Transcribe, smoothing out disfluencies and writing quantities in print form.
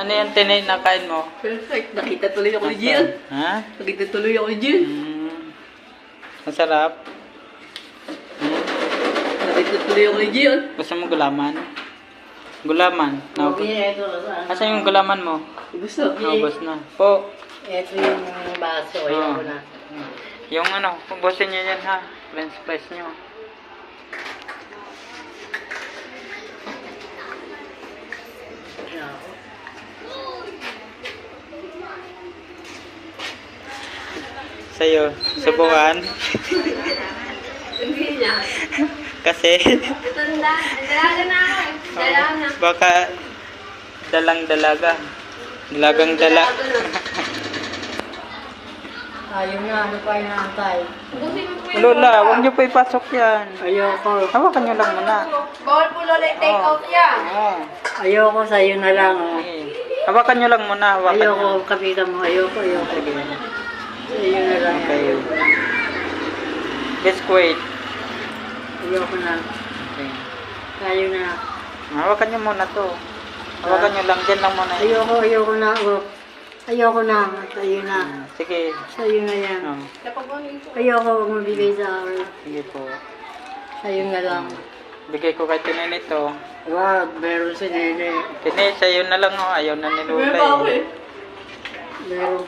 Ano yan, tinay na kain mo? Perfect. Nakita tuloy ako ni Jian. Ha? Nakita tuloy ako ni Jian. Masarap. Nakita tuloy ako ni Jian. Gusto mo gulaman? Gulaman? Okay, ito. Asan yung gulaman mo? Gusto. Naubos na. Po. Ito yung baso. Ayoko na. Yung ano, pubusin nyo yan ha. French fries nyo. Sa'yo, subukan. Hindi na. Kasi, Tanda. Dalaga na ako eh. Dalaga na. baka dalang-dalaga. Dalagang dala. Ayaw na. Ano pa inaantay? Ubusin mo po yung Lola, huwag nyo pa ipasok yan. Ayoko. Hawakan nyo lang muna. bawal po Lola take out yan. Oo. Ayoko sa'yo na lang. Sige. Hawakan nyo lang muna. Hawakan nyo. Ayoko. Kapitan mo. Ayoko. Sige. Sa'yo na lang. Okay. Biscuit. Ayoko na. Okay. Sa'yo na. Hawakan nyo muna to. Hawakan nyo lang. Dyan lang muna. Ayoko na. Ayoko na. Sa'yo na. Sige. Sa'yo na yan. Oh, Ayoko huwag mabigay sa akin. sige po. Sa'yo na lang. Bigay ko kay Tinay nito. Wag, meron si Nene. Tinay, sa'yo na lang. Oh. Ayaw na ni Lola. Meron